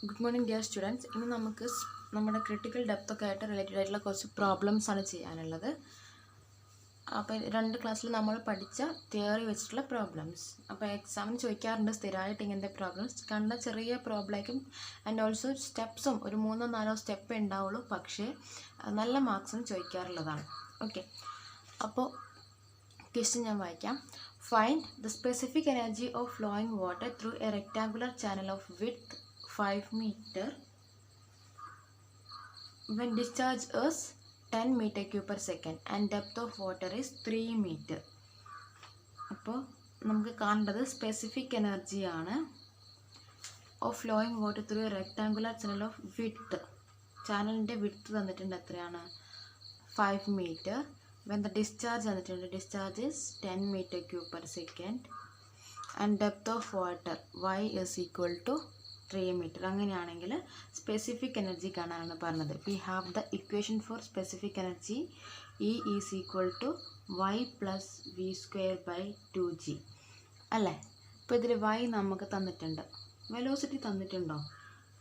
Good morning, dear students. ഇന്ന് നമുക്ക് നമ്മുടെ ക്രിട്ടിക്കൽ ഡെപ്ത് ഒക്കെ ആയിട്ട് റിലേറ്റഡ് ആയിട്ടുള്ള കുറച്ച് പ്രോബ്ലംസ് ആണ് ചെയ്യാനുള്ളത്. അപ്പോൾ രണ്ട് ക്ലാസ്സിൽ നമ്മൾ പഠിച്ച തിയറി വെച്ചിട്ടുള്ള പ്രോബ്ലംസ്. അപ്പോൾ എക്സാമിന് ചോദിക്കാറുണ്ട് സ്ഥിരമായിട്ട് ഇങ്ങനത്തെ പ്രോബ്ലംസ്. കണ്ട ചെറിയ പ്രോബ്ലമായിരിക്കും ആൻഡ് ഓൾസോ സ്റ്റെപ്സും ഒരു 3-4 സ്റ്റെപ്പ് ഉണ്ടാവുള്ളൂ, പക്ഷേ നല്ല മാർക്സും ചോദിക്കാറുള്ളതാണ്. ഓക്കെ, അപ്പോൾ ക്വസ്റ്റ്യൻ ഞാൻ വായിക്കാം. Find the specific energy of flowing water through a rectangular channel of width 5 meter when discharge is 10 meter cube per second and depth of water is 3 meter. അപ്പോൾ നമുക്ക് കാണേണ്ടത് സ്പെസിഫിക് എനർജി ആണ് of flowing water through A rectangular channel of width. ചാനലിൻ്റെ width തന്നിട്ടുണ്ട് എത്രയാണ്? 5 meter. When the discharge തന്നിട്ടുണ്ട്, discharge is 10 meter cube per second and depth of water y is equal to 3 meter. അങ്ങനെയാണെങ്കിൽ specific energy കാണാനാണ് പറഞ്ഞത്. We have the equation for specific energy E is equal to y plus V square by 2g അല്ലേ? ഇപ്പോൾ ഇതിൽ y നമുക്ക് തന്നിട്ടുണ്ട്, velocity തന്നിട്ടുണ്ടോ?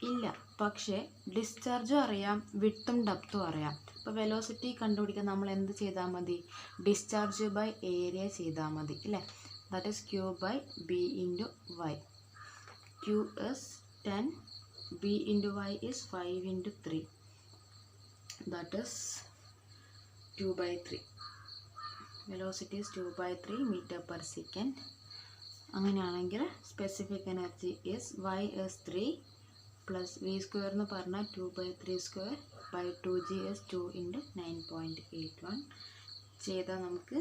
ഇല്ല, പക്ഷേ ഡിസ്ചാർജും അറിയാം, വിഡ്ത്തും ഡെപ്തും അറിയാം. ഇപ്പോൾ വെലോസിറ്റി കണ്ടുപിടിക്കാൻ നമ്മൾ എന്ത് ചെയ്താൽ മതി? ഡിസ്ചാർജ് ബൈ ഏരിയ ചെയ്താൽ മതി അല്ലേ? That is Q by B into Y. Q is 10, b into y is 5 into 3, that is 2 by 3. Velocity is 2 by 3 meter per second. അങ്ങനെയാണെങ്കിൽ specific energy is y is 3 plus v square എന്ന് പറഞ്ഞാൽ 2 by 3 square by 2g is 2 into 9.81 ചെയ്താൽ നമുക്ക്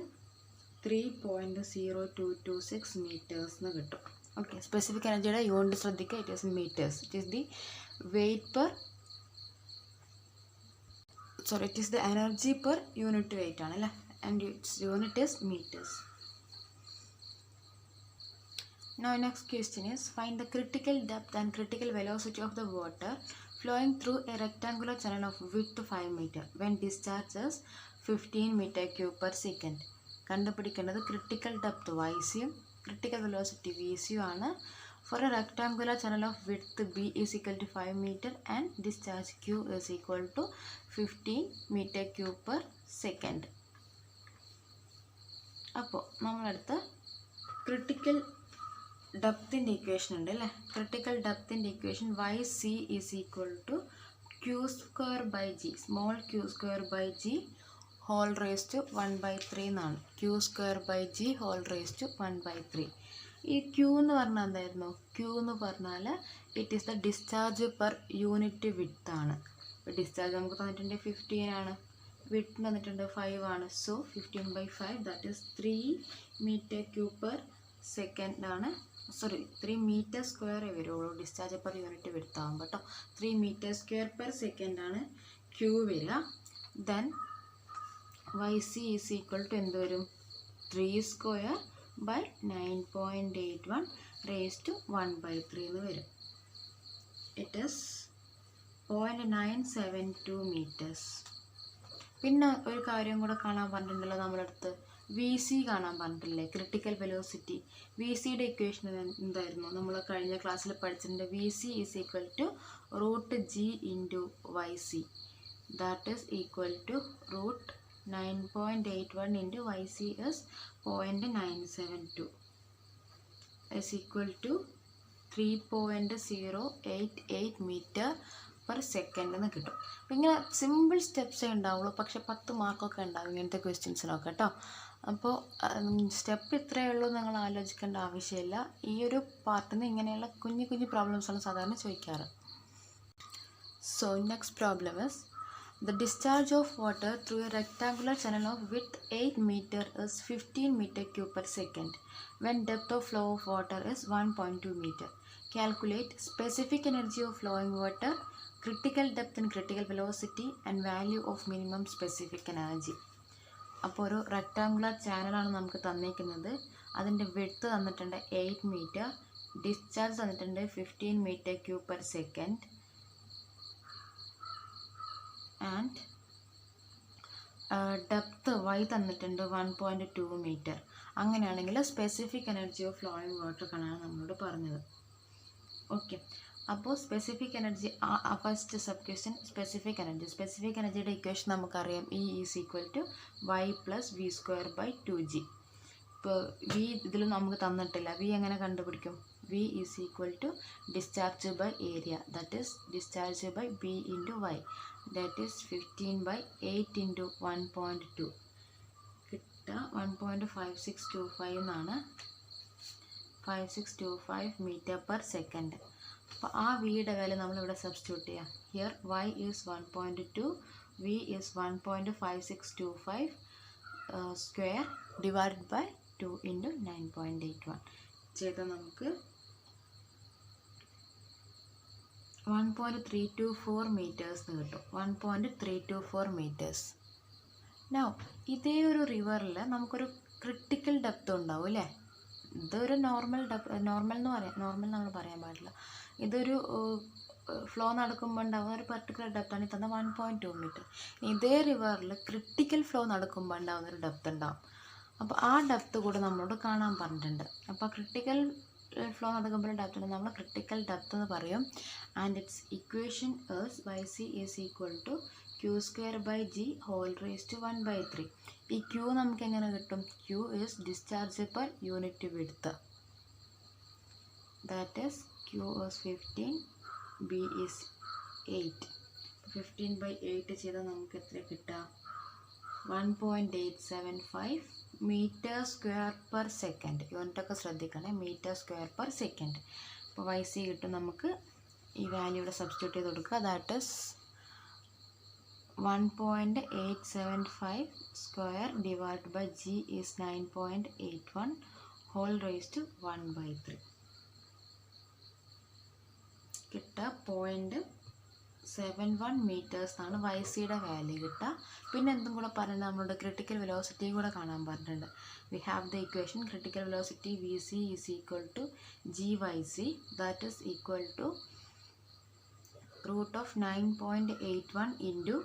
3.0226 meters എന്ന് കിട്ടും. Okay, specific എനർജിയുടെ unit ശ്രദ്ധിക്കുക, it is meters. It is the weight per it is the energy per unit weight ആണ് അല്ലേ? And its unit is meters. Now next question is find the critical depth and critical velocity of the water flowing through a rectangular channel of width 5 meter when discharge is 15 meter cube per second. കണ്ടുപിടിക്കേണ്ടത് critical depth വൈസിയും critical velocity VC ആണ് for a rectangular channel of width B is equal to 5 meter and discharge Q is equal to 15 meter cube per second. അപ്പോൾ നമ്മളടുത്ത് critical ഡെപ്തിൻ്റെ equation ഉണ്ട് അല്ലേ? Critical ഡെപ്തിൻ്റെ equation YC is equal to Q square by G, small q square by G whole raised to 1/3 എന്നാണ്. Q square by G whole raised to 1/3. ഈ Q എന്ന് പറഞ്ഞാൽ എന്തായിരുന്നു? Q എന്ന് പറഞ്ഞാൽ it is the discharge per unit width ആണ്. Discharge നമുക്ക് തന്നിട്ടുണ്ട് 15 ആണ്, വിഡ്ത്ത് തന്നിട്ടുണ്ട് 5 ആണ്. So 15/5 that is 3 meter cube per second ആണ്. 3 meter square വരുള്ളൂ ഡിസ്ചാർജ് പെർ യൂണിറ്റ് വിഡ്ത്ത് ആകുമ്പോൾ കേട്ടോ. 3 meter square per second ആണ് Q വരിക. Then YC is equal to എന്ത് വരും? 3 square by 9.81 raised to 1/3 എന്ന് വരും. It is 0.972 meters. പിന്നെ ഒരു കാര്യം കൂടെ കാണാൻ പറഞ്ഞിട്ടുണ്ടല്ലോ നമ്മളടുത്ത്, VC കാണാൻ പറഞ്ഞിട്ടില്ലേ? Critical velocity. VCയുടെ ഇക്വേഷൻ എന്തായിരുന്നു? നമ്മൾ കഴിഞ്ഞ ക്ലാസ്സിൽ പഠിച്ചിട്ടുണ്ട്. VC is equal to √G into YC, that is equal to √9.81 into YC is 0.972 is equal to 3.088 meter per second എന്ന് കിട്ടും. അപ്പം ഇങ്ങനെ സിമ്പിൾ സ്റ്റെപ്സേ ഉണ്ടാവുള്ളൂ, പക്ഷെ 10 മാർക്കൊക്കെ ഉണ്ടാവും ഇങ്ങനത്തെ ക്വസ്റ്റ്യൻസിനൊക്കെ കേട്ടോ. അപ്പോൾ സ്റ്റെപ്പ് ഇത്രയേ ഉള്ളൂ, നിങ്ങൾ ആലോചിക്കേണ്ട ആവശ്യമില്ല. ഈ ഒരു പാർട്ടിൽ നിന്ന് ഇങ്ങനെയുള്ള കുഞ്ഞു കുഞ്ഞു പ്രോബ്ലംസാണ് സാധാരണ ചോദിക്കാറ്. So next problem is the discharge of water through a rectangular channel of width 8 meter is 15 meter cube per second when depth of flow of water is 1.2 meter. Calculate specific energy of flowing water, critical depth and critical velocity and value of minimum specific energy. അപ്പോൾ ഒരു rectangular ചാനലാണ് നമുക്ക് തന്നിരിക്കുന്നത്. അതിൻ്റെ width തന്നിട്ടുണ്ട് 8 meter, discharge തന്നിട്ടുണ്ട് 15 meter cube per second and depth y തന്നിട്ടുണ്ട് 1.2 meter. അങ്ങനെയാണെങ്കിൽ specific energy of flowing water കാണാനാണ് നമ്മളോട് പറഞ്ഞത്. ഓക്കെ, അപ്പോൾ specific energy first sub question specific എനർജിയുടെ ഇക്വേഷൻ നമുക്കറിയാം E is equal to y plus V square by 2g. ഇപ്പോൾ V ഇതിൽ നമുക്ക് തന്നിട്ടില്ല. വി എങ്ങനെ കണ്ടുപിടിക്കും? V is equal to discharge by area, that is discharge by B into Y, that is 15/8 into 1.2 കിട്ടുക 1.5625 എന്നാണ്. 5625 മീറ്റർ പെർ സെക്കൻഡ്. അപ്പോൾ ആ വിയുടെ വാല്യൂ നമ്മളിവിടെ സബ്സ്റ്റിറ്റ്യൂട്ട് ചെയ്യാം. Here y is 1.2, v is 1.5625 square divided by 2 into 9.81 ചെയ്താൽ നമുക്ക് 1.324 metres കിട്ടും. 1.324 മീറ്റേഴ്സ്. നൗ ഇതേ ഒരു റിവറിൽ നമുക്കൊരു ക്രിട്ടിക്കൽ ഡെപ്ത് ഉണ്ടാവും അല്ലേ? ഇതൊരു നോർമൽ നമ്മൾ പറയാൻ പാടില്ല. ഇതൊരു ഫ്ലോ നടക്കുമ്പോൾ ഉണ്ടാകുന്ന ഒരു പർട്ടിക്കുലർ ഡെപ്താണ് ഈ തന്ന 1.2 മീറ്റർ. ഇതേ റിവറിൽ ക്രിട്ടിക്കൽ ഫ്ലോ നടക്കുമ്പോൾ ഉണ്ടാകുന്ന ഒരു ഡെപ്ത് ഉണ്ടാവും. അപ്പോൾ ആ ഡെപ്ത് കൂടെ നമ്മളോട് കാണാൻ പറഞ്ഞിട്ടുണ്ട്. അപ്പോൾ ക്രിട്ടിക്കൽ ഫ്ലോ നടക്കുമ്പോൾ ഡെപ്ത് ഉണ്ട്, നമ്മൾ ക്രിട്ടിക്കൽ ഡെപ്ത് എന്ന് പറയും. And its equation is YC is equal to Q²/g whole raise to 1/3. ഈ Q നമുക്ക് എങ്ങനെ കിട്ടും? Q is discharge per unit width, that is Q is 15, B is 8. 15/8 ചെയ്താൽ നമുക്ക് എത്ര കിട്ടുക? 1.875 മീറ്റർ സ്ക്വയർ പെർ സെക്കൻഡ്. യൂണിറ്റൊക്കെ ശ്രദ്ധിക്കണേ, മീറ്റർ സ്ക്വയർ പെർ സെക്കൻഡ്. അപ്പോൾ YC കിട്ടും. നമുക്ക് ഈ വാല്യൂ ഇവിടെ സബ്സ്റ്റിറ്റ്യൂട്ട് ചെയ്ത് കൊടുക്കുക. That is 1.875 square divide by G is 9.81 whole raise to 1/3 കിട്ടുക 0.71 മീറ്റേഴ്സ് ആണ് YCയുടെ വാല്യൂ കിട്ടുക. പിന്നെ എന്തും കൂടെ പറഞ്ഞിട്ടുണ്ട്, നമ്മളുടെ ക്രിട്ടിക്കൽ വെലോസിറ്റി കൂടെ കാണാൻ പറഞ്ഞിട്ടുണ്ട്. We have the equation critical velocity VC is equal to GYC, that is equal to √9.81 into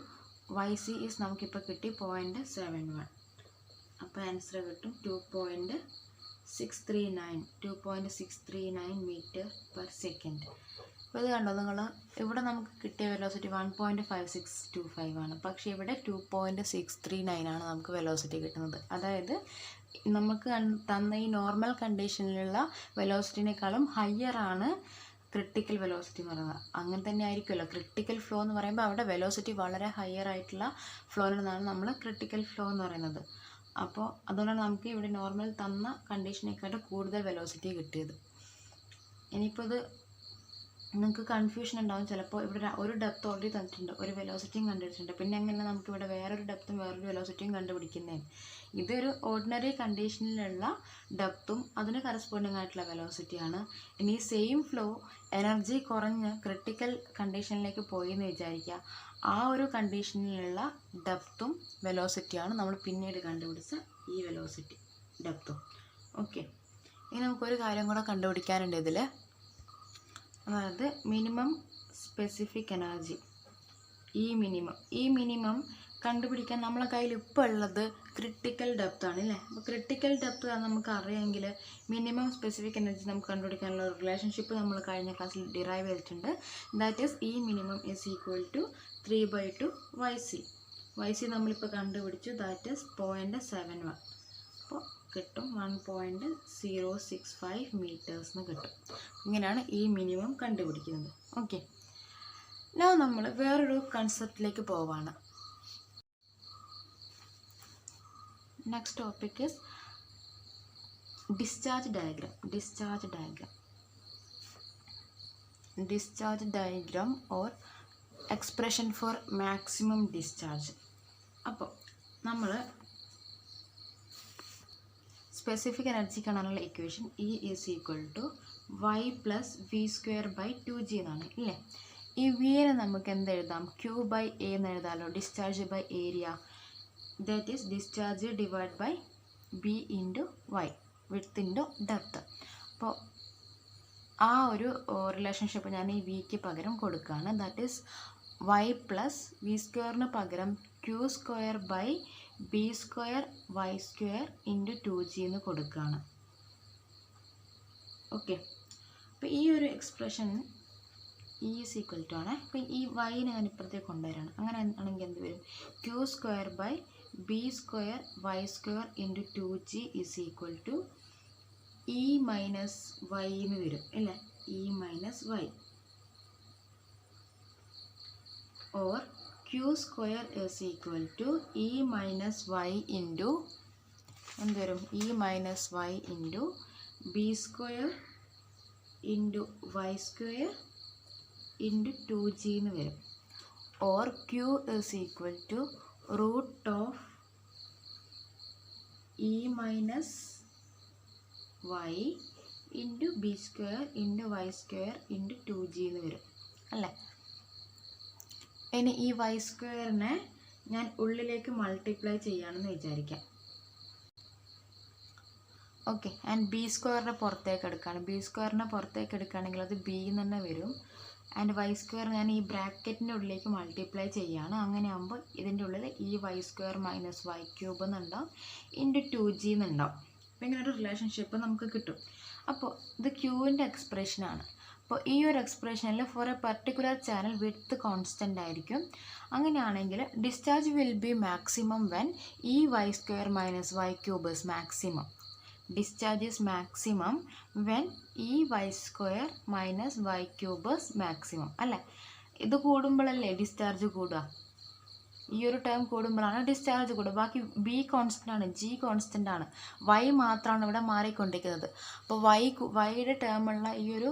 YC is നമുക്കിപ്പോൾ കിട്ടി 0.71. അപ്പോൾ ആൻസർ കിട്ടും 2.639 മീറ്റർ പെർ സെക്കൻഡ്. അപ്പോൾ ഇത് കണ്ടോ നിങ്ങൾ, ഇവിടെ നമുക്ക് കിട്ടിയ വെലോസിറ്റി 1.5625 ആണ്, പക്ഷേ ഇവിടെ 2.639 ആണ് നമുക്ക് വെലോസിറ്റി കിട്ടുന്നത്. അതായത് നമുക്ക് തന്ന ഈ നോർമൽ കണ്ടീഷനിലുള്ള വെലോസിറ്റിനേക്കാളും ഹയർ ആണ് ക്രിട്ടിക്കൽ വെലോസിറ്റി എന്ന് പറയുന്നത്. അങ്ങനെ തന്നെ ആയിരിക്കുമല്ലോ, ക്രിട്ടിക്കൽ ഫ്ലോ എന്ന് പറയുമ്പോൾ അവിടെ വെലോസിറ്റി വളരെ ഹയർ ആയിട്ടുള്ള ഫ്ലോയിനാണ് നമ്മൾ ക്രിട്ടിക്കൽ ഫ്ലോ എന്ന് പറയുന്നത്. അപ്പോൾ അതുകൊണ്ടാണ് നമുക്ക് ഇവിടെ നോർമൽ തന്ന കണ്ടീഷനേക്കാളും കൂടുതൽ വെലോസിറ്റി കിട്ടിയത്. ഇനിയിപ്പോൾ ഇത് നിങ്ങൾക്ക് കൺഫ്യൂഷൻ ഉണ്ടാകും ചിലപ്പോൾ. ഇവിടെ ഒരു ഡെപ്ത് ഓൾറെഡി തന്നിട്ടുണ്ട്, ഒരു വെലോസിറ്റിയും കണ്ടുപിടിച്ചിട്ടുണ്ട്, പിന്നെ എങ്ങനെ നമുക്ക് ഇവിടെ വേറൊരു ഡെപ്തും വേറൊരു വെലോസിറ്റിയും കണ്ടുപിടിക്കുന്നതിന്? ഇതൊരു ഓർഡിനറി കണ്ടീഷനിലുള്ള ഡെപ്തും അതിന് കറസ്പോണ്ടിങ് ആയിട്ടുള്ള വെലോസിറ്റിയാണ്. ഇനി സെയിം ഫ്ലോ എനർജി കുറഞ്ഞ് ക്രിട്ടിക്കൽ കണ്ടീഷനിലേക്ക് പോയി എന്ന് വിചാരിക്കുക. ആ ഒരു കണ്ടീഷനിലുള്ള ഡെപ്തും വെലോസിറ്റിയാണ് നമ്മൾ പിന്നീട് കണ്ടുപിടിച്ച ഈ വെലോസിറ്റി ഡെപ്തും. ഓക്കെ, ഇനി നമുക്കൊരു കാര്യം കൂടെ കണ്ടുപിടിക്കാനുണ്ട് ഇതിൽ. അതായത് മിനിമം സ്പെസിഫിക് എനർജി. ഈ മിനിമം കണ്ടുപിടിക്കാൻ നമ്മളെ കയ്യിൽ ഇപ്പോൾ ഉള്ളത് ക്രിട്ടിക്കൽ ഡെപ്ത് ആണ് അല്ലേ? അപ്പോൾ ക്രിട്ടിക്കൽ ഡെപ്ത് നമുക്ക് അറിയാമെങ്കിൽ മിനിമം സ്പെസിഫിക് എനർജി നമുക്ക് കണ്ടുപിടിക്കാനുള്ള റിലേഷൻഷിപ്പ് നമ്മൾ കഴിഞ്ഞ ക്ലാസ്സിൽ ഡിറൈവ് ചെയ്തിട്ടുണ്ട്. ദാറ്റ് ഈസ് ഈ minimum is equal to 3/2 YC നമ്മളിപ്പോൾ കണ്ടുപിടിച്ചു. That is 0.71. അപ്പോൾ കിട്ടും 1.065 മീറ്റേഴ്സിന് കിട്ടും. ഇങ്ങനെയാണ് ഈ മിനിമം കണ്ടുപിടിക്കുന്നത്. ഓക്കെ, now നമ്മൾ വേറൊരു കൺസെപ്റ്റിലേക്ക് പോവാണ്. Next topic is discharge diagram or expression for maximum discharge. അപ്പോൾ നമ്മൾ സ്പെസിഫിക് എനർജി കാണാനുള്ള equation E is equal to y plus v²/2g എന്നാണ് ഇല്ലേ? ഈ വിയെ നമുക്ക് എന്തെഴുതാം? Q/A എന്ന് എഴുതാമല്ലോ. Discharge by area, that is discharge divide by B into y, width into depth. അപ്പോൾ ആ ഒരു റിലേഷൻഷിപ്പ് ഞാൻ ഈ വിക്ക് പകരം കൊടുക്കുകയാണ്. That is y plus v² പകരം Q²/B² y² ഇൻറ്റു 2g എന്ന് കൊടുക്കുകയാണ്. ഓക്കെ, അപ്പോൾ ഈ ഒരു expression E is equal to ആണ്. അപ്പോൾ ഈ വൈനെ ഞാൻ ഇപ്പുറത്തേക്ക് കൊണ്ടുവരാണ്. അങ്ങനെ ആണെങ്കിൽ എന്ത് വരും? Q square by B square Y square into 2g is equal to E minus Y എന്ന് വരും അല്ലേ? E minus Y. Or Q square is equal to E minus Y into എന്ത് വരും? E minus Y into B square into Y square into 2g എന്ന് വരും. Or Q is equal to root of E minus Y into B square into Y square into 2g എന്ന് വരും അല്ലേ? ഇനി ഈ Y സ്ക്വയറിനെ ഞാൻ ഉള്ളിലേക്ക് മൾട്ടിപ്ലൈ ചെയ്യുകയാണെന്ന് വിചാരിക്കാം. ഓക്കെ, ആൻഡ് ബി സ്ക്വയറിനെ പുറത്തേക്ക് എടുക്കുകയാണ്. ബി സ്ക്വയറിനെ പുറത്തേക്ക് എടുക്കുകയാണെങ്കിൽ അത് ബി എന്ന് തന്നെ വരും. ആൻഡ് വൈ സ്ക്വയർ ഞാൻ ഈ ബ്രാക്കറ്റിൻ്റെ ഉള്ളിലേക്ക് മൾട്ടിപ്ലൈ ചെയ്യുകയാണ്. അങ്ങനെ ആകുമ്പോൾ ഇതിൻ്റെ ഉള്ളിൽ ഈ y square minus Y cube എന്നുണ്ടാവും ഇൻറ്റു 2g എന്നുണ്ടാവും. അപ്പോൾ ഇങ്ങനെ ഒരു റിലേഷൻഷിപ്പ് നമുക്ക് കിട്ടും. അപ്പോൾ ഇത് ക്യൂവിൻ്റെ എക്സ്പ്രഷനാണ്. അപ്പോൾ ഈ ഒരു എക്സ്പ്രഷനിൽ for a particular channel width constant ആയിരിക്കും. അങ്ങനെയാണെങ്കിൽ discharge will be maximum when ഈ y square minus Y cube is maximum. Discharge is maximum when e y square minus y cube is maximum അല്ലേ? ഇത് കൂടുമ്പോഴല്ലേ ഡിസ്ചാർജ് കൂടുക. ഈ ഒരു term കൂടുമ്പോഴാണ് discharge കൂടുക. ബാക്കി ബി കോൺസ്റ്റൻ്റ് ആണ്, ജി കോൺസ്റ്റൻ്റ് ആണ്, വൈ മാത്രമാണ് ഇവിടെ മാറിക്കൊണ്ടിരിക്കുന്നത്. അപ്പോൾ വൈയുടെ ടേമുള്ള ഈ ഒരു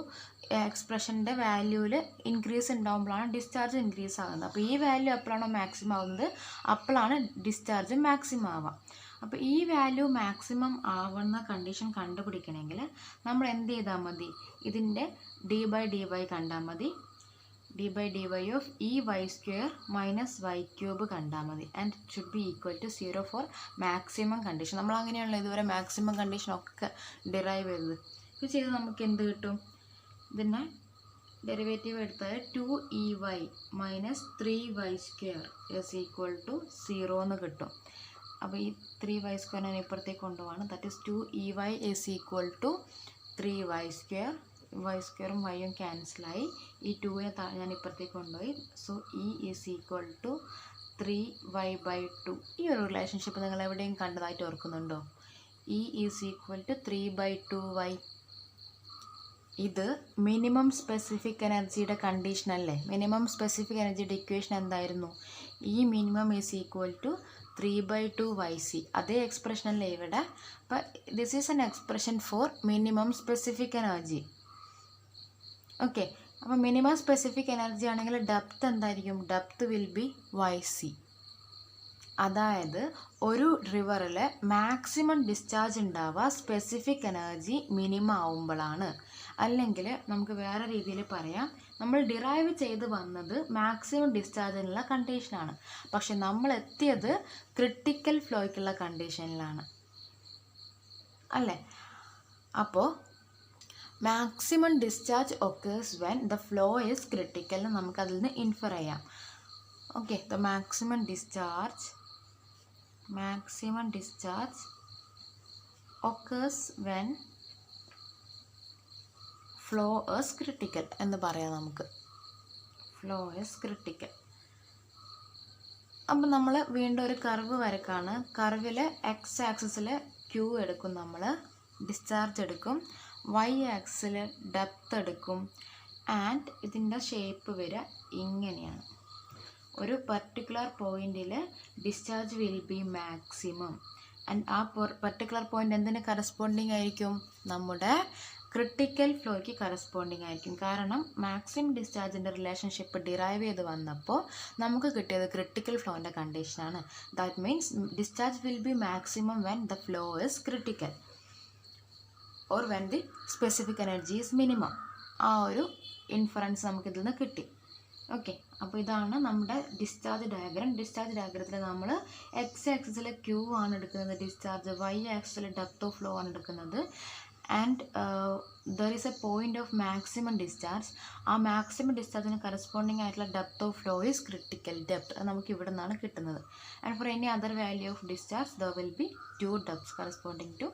എക്സ്പ്രഷൻ്റെ വാല്യൂവിൽ ഇൻക്രീസ് ഉണ്ടാകുമ്പോഴാണ് ഡിസ്ചാർജ് ഇൻക്രീസ് ആകുന്നത്. അപ്പോൾ ഈ വാല്യൂ എപ്പോഴാണോ മാക്സിമം ആകുന്നത് അപ്പോഴാണ് ഡിസ്ചാർജ് മാക്സിമം ആവുക. അപ്പോൾ ഈ വാല്യൂ മാക്സിമം ആവുന്ന കണ്ടീഷൻ കണ്ടുപിടിക്കണമെങ്കിൽ നമ്മൾ എന്ത് ചെയ്താൽ മതി? ഇതിൻ്റെ ഡി ബൈ ഡി വൈ കണ്ടാൽ മതി. D by D Y of E Y square minus Y cube കണ്ടാൽ മതി. And should be equal to 0 for maximum condition. നമ്മൾ അങ്ങനെയാണല്ലോ ഇതുവരെ മാക്സിമം കണ്ടീഷനൊക്കെ ഡിറൈവ് ചെയ്തത്. ഇത് ചെയ്ത് നമുക്ക് എന്ത് കിട്ടും? ഇതിനെ ഡെറിവേറ്റീവ് എടുത്താൽ 2EY minus 3y square is equal to 0 എന്ന് കിട്ടും. അപ്പോൾ ഈ 3y സ്ക്വയർ ഞാൻ ഇപ്പുറത്തേക്ക് കൊണ്ടുപോവാണ്. That is 2EY is equal to 3y square. Y സ്ക്വയറും വൈയും ക്യാൻസലായി. ഈ 2നെ ഞാൻ ഇപ്പുറത്തേക്ക് കൊണ്ടുപോയി. So E is equal to 3y/2. ഈ ഒരു റിലേഷൻഷിപ്പ് നിങ്ങൾ എവിടെയും കണ്ടതായിട്ട് ഓർക്കുന്നുണ്ടോ? E is equal to 3/2y. ഇത് മിനിമം സ്പെസിഫിക് എനർജിയുടെ കണ്ടീഷൻ അല്ലേ? മിനിമം സ്പെസിഫിക് എനർജിയുടെ ഇക്വേഷൻ എന്തായിരുന്നു? ഈ minimum is equal to 3/2yc. അതേ എക്സ്പ്രഷൻ അല്ലേ ഇവിടെ? അപ്പം this is N expression for minimum specific energy. Okay, അപ്പോൾ മിനിമം സ്പെസിഫിക് എനർജി ആണെങ്കിൽ ഡെപ്ത് എന്തായിരിക്കും? Depth will B yc. അതായത് ഒരു റിവറിൽ മാക്സിമം ഡിസ്ചാർജ് ഉണ്ടാവുക സ്പെസിഫിക് എനർജി മിനിമം ആവുമ്പോഴാണ്. അല്ലെങ്കിൽ നമുക്ക് വേറെ രീതിയിൽ പറയാം, നമ്മൾ ഡിറൈവ് ചെയ്ത് വന്നത് മാക്സിമം ഡിസ്ചാർജിനുള്ള കണ്ടീഷനാണ്, പക്ഷെ നമ്മൾ എത്തിയത് ക്രിട്ടിക്കൽ ഫ്ലോയ്ക്കുള്ള കണ്ടീഷനിലാണ് അല്ലേ? അപ്പോൾ maximum discharge occurs when the flow is critical എന്ന് നമുക്കതിൽ നിന്ന് ഇൻഫർ ചെയ്യാം. Okay, the maximum discharge occurs when flow is critical എന്ന് പറയാം നമുക്ക്. Flow is critical. അപ്പം നമ്മൾ വീണ്ടും ഒരു കർവ് വരക്കാണ്. കർവിൽ എക്സ് ആക്സിസിൽ ക്യൂ എടുക്കും, നമ്മൾ ഡിസ്ചാർജ് എടുക്കും. വൈ ആക്സിൽ ഡെപ്ത് എടുക്കും. ആൻഡ് ഇതിൻ്റെ ഷേപ്പ് വരിക ഇങ്ങനെയാണ്. ഒരു പർട്ടിക്കുലർ പോയിന്റിൽ discharge will be maximum. And ആ പർട്ടിക്കുലർ പോയിന്റ് എന്തിന് കറസ്പോണ്ടിങ് ആയിരിക്കും? നമ്മുടെ ക്രിട്ടിക്കൽ ഫ്ലോയ്ക്ക് കറസ്പോണ്ടിങ് ആയിരിക്കും. കാരണം മാക്സിമം ഡിസ്ചാർജിൻ്റെ റിലേഷൻഷിപ്പ് ഡിറൈവ് ചെയ്ത് വന്നപ്പോൾ നമുക്ക് കിട്ടിയത് ക്രിട്ടിക്കൽ ഫ്ലോൻ്റെ കണ്ടീഷനാണ്. That means discharge will be maximum when the flow is critical or when the specific energy is minimum. ആ ഒരു ഇൻഫറൻസ് നമുക്കിതിൽ നിന്ന് കിട്ടി. ഓക്കെ, അപ്പോൾ ഇതാണ് നമ്മുടെ ഡിസ്ചാർജ് ഡയഗ്രം. ഡിസ്ചാർജ് ഡയഗ്രത്തിൽ നമ്മൾ എക്സ് ആക്സിസിൽ ക്യൂ ആണ് എടുക്കുന്നത് ഡിസ്ചാർജ്, വൈ ആക്സിസിൽ ഡെപ്ത് ഓഫ് ഫ്ലോ ആണ് എടുക്കുന്നത്. And there is a point of maximum discharge. ആ മാക്സിമം ഡിസ്ചാർജിന് കറസ്പോണ്ടിങ് ആയിട്ടുള്ള depth of flow is critical depth. അത് നമുക്ക് ഇവിടെ നിന്നാണ് കിട്ടുന്നത്. And for any other value of discharge there will be 2 depths corresponding to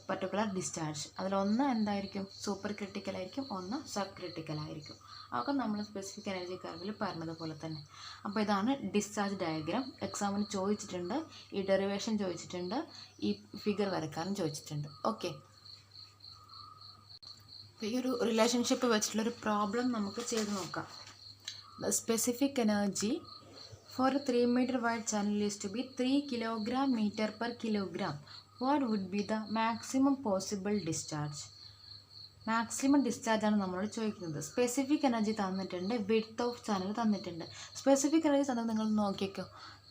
particular discharge. അതിലൊന്ന് എന്തായിരിക്കും, സൂപ്പർ ക്രിട്ടിക്കൽ ആയിരിക്കും, ഒന്ന് സബ് ക്രിട്ടിക്കൽ ആയിരിക്കും. അതൊക്കെ നമ്മൾ സ്പെസിഫിക് എനർജി കർവിൽ പറഞ്ഞതുപോലെ തന്നെ. അപ്പോൾ ഇതാണ് ഡിസ്ചാർജ് ഡയഗ്രാം. എക്സാമിന് ചോദിച്ചിട്ടുണ്ട്, ഈ ഡെറിവേഷൻ ചോദിച്ചിട്ടുണ്ട്, ഈ ഫിഗർ വരക്കാനും ചോദിച്ചിട്ടുണ്ട്. ഓക്കെ, ഈ ഒരു റിലേഷൻഷിപ്പ് വെച്ചിട്ടുള്ളൊരു പ്രോബ്ലം നമുക്ക് ചെയ്ത് നോക്കാം. The specific energy for a 3 meter wide channel is to be 3 kilogram meter per kilogram. What would be the maximum possible discharge? Maximum discharge ആണ് നമ്മളോട് ചോദിക്കുന്നത്. സ്പെസിഫിക് എനർജി തന്നിട്ടുണ്ട്, വിഡ്ത്ത് ഓഫ് ചാനൽ തന്നിട്ടുണ്ട്. Specific energy തന്നത് നിങ്ങൾ നോക്കിക്കോ,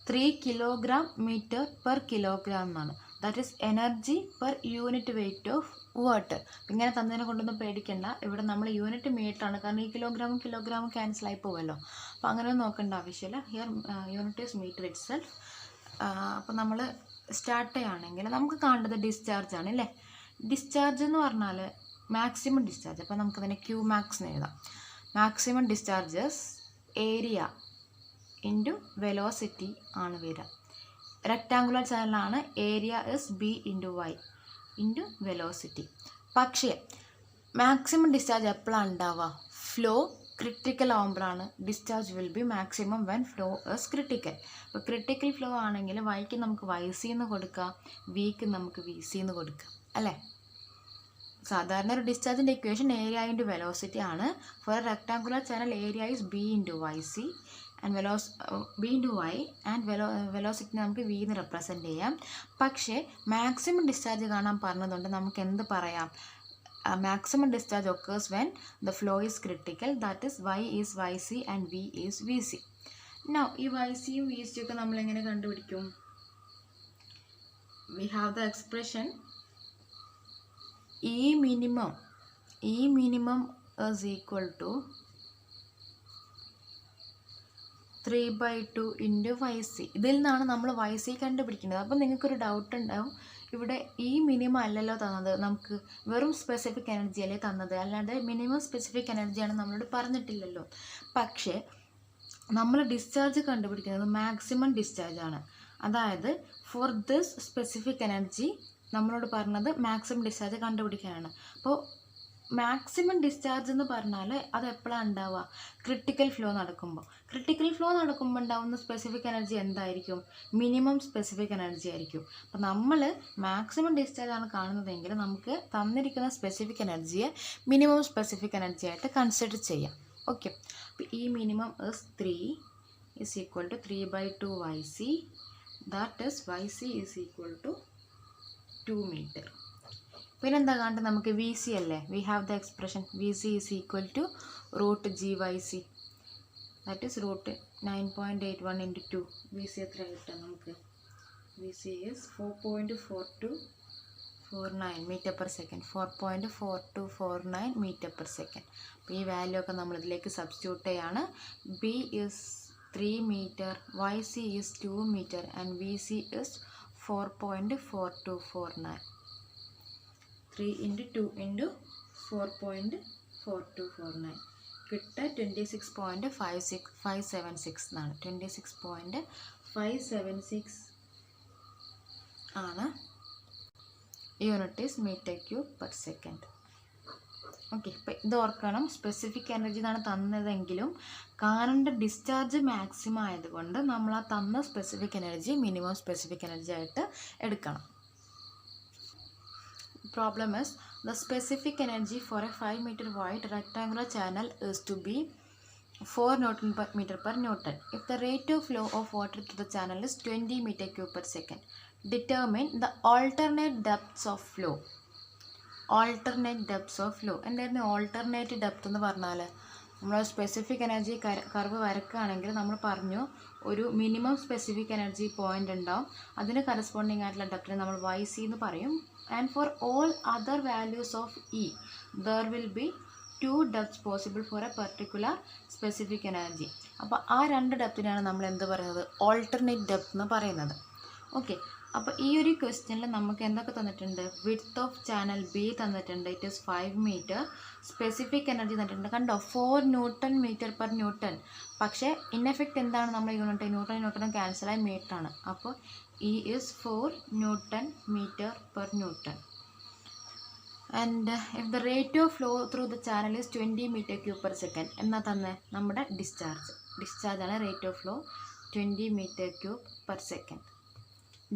3 kilogram metre per kilogram എന്നാണ്. That is energy per unit weight of water. ഇങ്ങനെ തന്നതിനെ കൊണ്ടൊന്നും പേടിക്കണ്ട, ഇവിടെ നമ്മൾ യൂണിറ്റ് മീറ്ററാണ്, കാരണം ഈ കിലോഗ്രാമും ക്യാൻസൽ ആയി പോകുമല്ലോ. അപ്പോൾ അങ്ങനെ നോക്കേണ്ട ആവശ്യമില്ല. Here unit is metre itself. അപ്പോൾ നമ്മൾ സ്റ്റാർട്ട് ചെയ്യുകയാണെങ്കിൽ നമുക്ക് കാണേണ്ടത് ഡിസ്ചാർജ് ആണ് അല്ലേ. ഡിസ്ചാർജ് എന്ന് പറഞ്ഞാൽ മാക്സിമം ഡിസ്ചാർജ്. അപ്പോൾ നമുക്കതിനെ ക്യൂ മാക്സ് എന്ന് എഴുതാം. Maximum discharges area into velocity ആണ് വരിക. റെക്റ്റാങ്കുലർ ചാനലാണ്, area is B into Y into velocity. പക്ഷേ മാക്സിമം ഡിസ്ചാർജ് എപ്പോഴാണ് ഉണ്ടാവുക? ഫ്ലോ ക്രിട്ടിക്കൽ ആകുമ്പോഴാണ് discharge will be maximum when flow is critical. അപ്പോൾ ക്രിട്ടിക്കൽ ഫ്ലോ ആണെങ്കിൽ വൈക്ക് നമുക്ക് വൈ സി എന്ന് കൊടുക്കാം, വിക്ക് നമുക്ക് വി സി എന്ന് കൊടുക്കാം അല്ലേ. സാധാരണ ഒരു ഡിസ്ചാർജിൻ്റെ ഇക്വേഷൻ ഏരിയ ഇൻറ്റു വെലോസിറ്റി ആണ്. For a rectangular channel area is B into Y C and B into Y and velocity നമുക്ക് വി എന്ന് റെപ്രസെൻറ്റ് ചെയ്യാം. പക്ഷേ മാക്സിമം ഡിസ്ചാർജ് കാണാൻ പറഞ്ഞതുകൊണ്ട് നമുക്ക് എന്ത് പറയാം? Maximum discharge occurs when the flow is critical, that is Y is Y C and V is V C. Now ഈ വൈ സിയും വി സിയും ഒക്കെ നമ്മളെങ്ങനെ കണ്ടുപിടിക്കും? We have the expression E minimum is equal to 3/2 into YC. ഇതിൽ നിന്നാണ് നമ്മൾ YC കണ്ടുപിടിക്കുന്നത്. അപ്പോൾ നിങ്ങൾക്കൊരു ഡൗട്ട് ഉണ്ടാവും, ഇവിടെ ഈ മിനിമം അല്ലല്ലോ തന്നത്, നമുക്ക് വെറും സ്പെസിഫിക് എനർജി അല്ലേ തന്നത്, അല്ലാണ്ട് മിനിമം സ്പെസിഫിക് എനർജിയാണ് നമ്മളോട് പറഞ്ഞിട്ടില്ലല്ലോ. പക്ഷേ നമ്മൾ ഡിസ്ചാർജ് കണ്ടുപിടിക്കുന്നത് മാക്സിമം ഡിസ്ചാർജ് ആണ്. അതായത് ഫോർ ദിസ് സ്പെസിഫിക് എനർജി നമ്മളോട് പറഞ്ഞത് മാക്സിമം ഡിസ്ചാർജ് കണ്ടുപിടിക്കാനാണ്. അപ്പോൾ മാക്സിമം ഡിസ്ചാർജ് എന്ന് പറഞ്ഞാൽ അത് എപ്പോഴാണ് ഉണ്ടാവുക? ക്രിട്ടിക്കൽ ഫ്ലോ നടക്കുമ്പോൾ. ക്രിട്ടിക്കൽ ഫ്ലോ നടക്കുമ്പോൾ ഉണ്ടാവുന്ന സ്പെസിഫിക് എനർജി എന്തായിരിക്കും? മിനിമം സ്പെസിഫിക് എനർജി ആയിരിക്കും. അപ്പോൾ നമ്മൾ മാക്സിമം ഡിസ്ചാർജ് ആണ് കാണുന്നതെങ്കിൽ നമുക്ക് തന്നിരിക്കുന്ന സ്പെസിഫിക് എനർജിയെ മിനിമം സ്പെസിഫിക് എനർജി ആയിട്ട് കൺസിഡർ ചെയ്യാം. ഓക്കെ, അപ്പോൾ ഈ minimum is 3 is equal to 3/2 YC. That is YC is equal to 2 meter. പിന്നെന്താ കാണേണ്ടത്? നമുക്ക് വി സി അല്ലേ, we have the expression V C is equal to root G Y C, that is root 9.81 into 2. V C എത്ര കിട്ടാം നമുക്ക്? V C is 4.4249 metre per second, 4.4249 metre per second. അപ്പോൾ ഈ value ഒക്കെ നമ്മൾ ഇതിലേക്ക് substitute ചെയ്യാണ്. B is 3 meter, YC is 2 meter and VC is 4.4249. 3 into 2 into 4.4249 കിട്ട 26.576 എന്നാണ്. 26.576 ആണ് unit is metre cube per second. Okay, ഇപ്പം ഇത് ഓർക്കണം, സ്പെസിഫിക് എനർജി എന്നാണ് തന്നതെങ്കിലും കാണേണ്ട ഡിസ്ചാർജ് മാക്സിമം ആയതുകൊണ്ട് നമ്മൾ ആ തന്ന specific energy minimum specific energy ആയിട്ട് എടുക്കണം. Problem is the specific energy for a 5 meter wide rectangular channel is to be 4 Newton per meter per Newton. If the rate of flow of water to the channel is 20 meter cube per second, determine the alternate depths of flow. Alternate depths of flow. എന്തായിരുന്നു alternate depth എന്ന് പറഞ്ഞാൽ? നമ്മൾ specific energy curve വരക്കുകയാണെങ്കിൽ നമ്മൾ പറഞ്ഞു ഒരു minimum specific energy point ഉണ്ടാവും, അതിന് corresponding ആയിട്ടുള്ള ഡെപ്തിനെ നമ്മൾ വൈ സി എന്ന് പറയും. And for all other values of E there will be 2 depths possible for A particular specific energy. അപ്പോൾ ആ 2 ഡെപ്തിനാണ് നമ്മൾ എന്ത് പറയുന്നത്? ഓൾട്ടർനേറ്റ് ഡെപ്ത് എന്ന് പറയുന്നത്. ഓക്കെ, അപ്പോൾ ഈ ഒരു ക്വസ്റ്റ്യനിൽ നമുക്ക് എന്തൊക്കെ തന്നിട്ടുണ്ട്? വിഡ്ത്ത് ഓഫ് ചാനൽ ബി തന്നിട്ടുണ്ട്, it is 5 meter. Specific energy തന്നിട്ടുണ്ട്, കണ്ടോ 4 Newton meter per Newton. പക്ഷേ ഇൻ എഫക്റ്റ് എന്താണ് നമ്മൾ യൂണിറ്റ്? ന്യൂട്ടനും ക്യാൻസലായി മീറ്ററാണ്. അപ്പോൾ E is 4 Newton meter per Newton. And if the rate of flow through the channel is 20 metre cube per second എന്നാൽ തന്നെ നമ്മുടെ ഡിസ്ചാർജാണ് rate of flow 20 metre cube per second.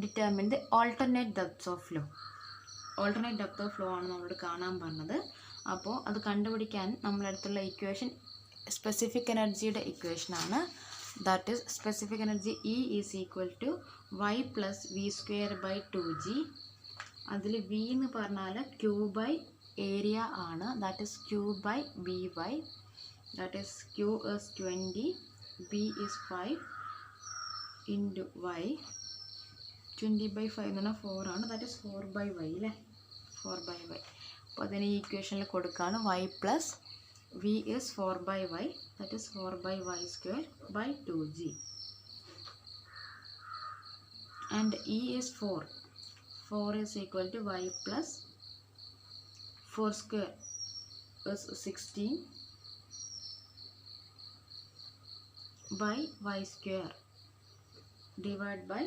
Determine the alternate depth of flow. Alternate depth of flow ആണ് നമ്മളോട് കാണാൻ പറഞ്ഞത്. അപ്പോൾ അത് കണ്ടുപിടിക്കാൻ നമ്മളടുത്തുള്ള ഇക്വേഷൻ സ്പെസിഫിക് എനർജിയുടെ ഇക്വേഷനാണ്. That is specific energy E is equal to y plus V square by 2g. അതിൽ v എന്ന് പറഞ്ഞാൽ Q ബൈ ഏരിയ ആണ്. That is Q by B y. That is Q is 20, B is 5 into y. 20/5 എന്ന് പറഞ്ഞാൽ 4 ആണ്. That is 4/y അല്ലേ, 4/y. അപ്പോൾ അതിന് ഈ ഇക്വേഷനിൽ കൊടുക്കുകയാണ് y plus v is 4/y. That is 4/y square by 2g. And E is 4. 4 is equal to y plus 4 square is 16 by y square divided by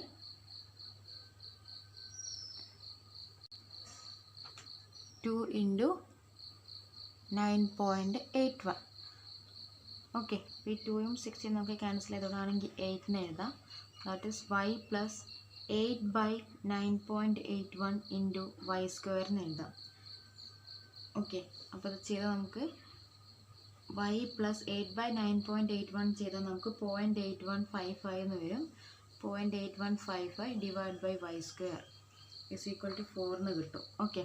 2 into 9.81. Okay, ഈ 2ഉം 16 നമുക്ക് cancel ചെയ്തോടാണെങ്കിൽ 8 എഴുതാം. That is y plus 8/9.81 into Y സ്ക്വയറിന് എഴുതാം. Okay, അപ്പോൾ അത് ചെയ്താൽ നമുക്ക് y പ്ലസ് 8/9.81 ചെയ്താൽ നമുക്ക് 0.8155 എന്ന് വരും. 0.8155 divide by Y square is equal to 4 എന്ന് കിട്ടും. ഓക്കെ,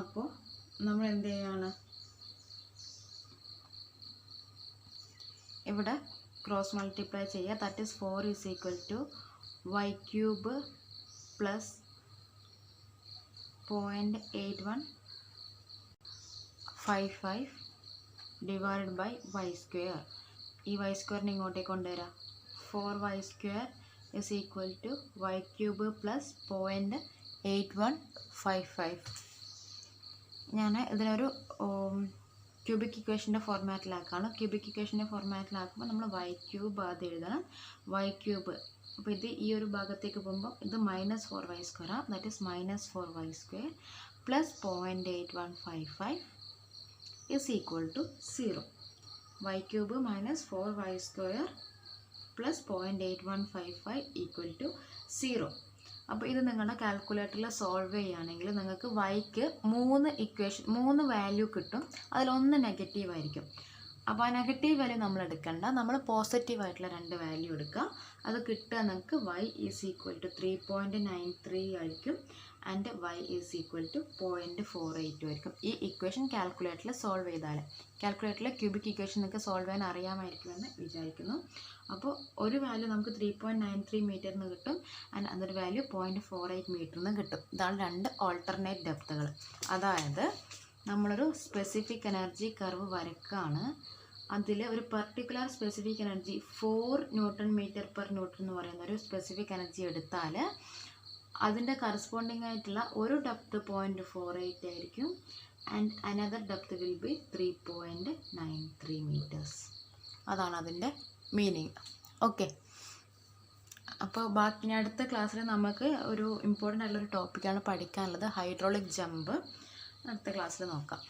അപ്പോൾ നമ്മൾ എന്ത് ചെയ്യാണ്, ഇവിടെ ക്രോസ് മൾട്ടിപ്ലൈ ചെയ്യുക. That is 4 is equal to y cube plus 0.8155 divide by Y square. ഈ വൈ സ്ക്വയറിന് ഇങ്ങോട്ടേക്ക് കൊണ്ടുവരാം. 4y square is equal to y cube plus 0.8155. ഞാൻ ഇതിനൊരു ക്യൂബിക് ഇക്വേഷൻ്റെ ഫോർമാറ്റിലാക്കാണ്. ക്യൂബിക് ഇക്വേഷൻ്റെ ഫോർമാറ്റിലാക്കുമ്പോൾ നമ്മൾ y ക്യൂബ് ആദ്യം എഴുതണം. y ക്യൂബ്, അപ്പോൾ ഇത് ഈ ഒരു ഭാഗത്തേക്ക് പോകുമ്പോൾ ഇത് -4y സ്ക്വയർ ആണ്. That is -4y square plus 0.8155 is equal to 0. y cube -4y square plus 0.8155 equal to 0. അപ്പോൾ ഇത് നിങ്ങളുടെ കാൽക്കുലേറ്ററിൽ സോൾവ് ചെയ്യുകയാണെങ്കിൽ നിങ്ങൾക്ക് വൈക്ക് 3 വാല്യൂ കിട്ടും. അതിലൊന്ന് നെഗറ്റീവ് ആയിരിക്കും. അപ്പോൾ ആ നെഗറ്റീവ് വാല്യൂ നമ്മൾ എടുക്കണ്ട, നമ്മൾ പോസിറ്റീവായിട്ടുള്ള 2 വാല്യൂ എടുക്കുക. അത് കിട്ടുക നിങ്ങൾക്ക് y ഈസ് ഈക്വൽ ടു 3.93 ആയിരിക്കും and y is equal to 0.482 ആയിരിക്കും. ഈ ഇക്വേഷൻ കാൽക്കുലേറ്ററിൽ സോൾവ് ചെയ്താൽ, കാൽക്കുലേറ്ററിലെ ക്യൂബിക് ഇക്വേഷൻ നിങ്ങൾക്ക് സോൾവ് ചെയ്യാൻ അറിയാമായിരിക്കുമെന്ന് വിചാരിക്കുന്നു. അപ്പോൾ ഒരു വാല്യൂ നമുക്ക് 3.93 മീറ്റർ എന്ന് കിട്ടും ആൻഡ് അതൊരു വാല്യൂ 0.48 മീറ്റർ എന്ന് കിട്ടും. ഇതാണ് 2 ഓൾട്ടർനേറ്റ് ഡെപ്തുകൾ. അതായത് നമ്മളൊരു സ്പെസിഫിക് എനർജി കർവ് വരയ്ക്കുകയാണ്. അതിൽ ഒരു particular specific energy 4 newton metre per newton എന്ന് പറയുന്ന ഒരു സ്പെസിഫിക് എനർജി എടുത്താൽ അതിൻ്റെ കറസ്പോണ്ടിങ് ആയിട്ടുള്ള ഒരു ഡെപ്ത് 0.48 ആയിരിക്കും and another depth will be 3.93 metres. അതാണ് അതിൻ്റെ മീനിങ്. ഓക്കെ, അപ്പോൾ ബാക്കി അടുത്ത ക്ലാസ്സിൽ നമുക്ക് ഒരു ഇമ്പോർട്ടൻ്റ് ആയിട്ടുള്ളൊരു ടോപ്പിക്കാണ് പഠിക്കാനുള്ളത്, ഹൈഡ്രോളിക് ജമ്പ്. അടുത്ത ക്ലാസ്സിൽ നോക്കാം.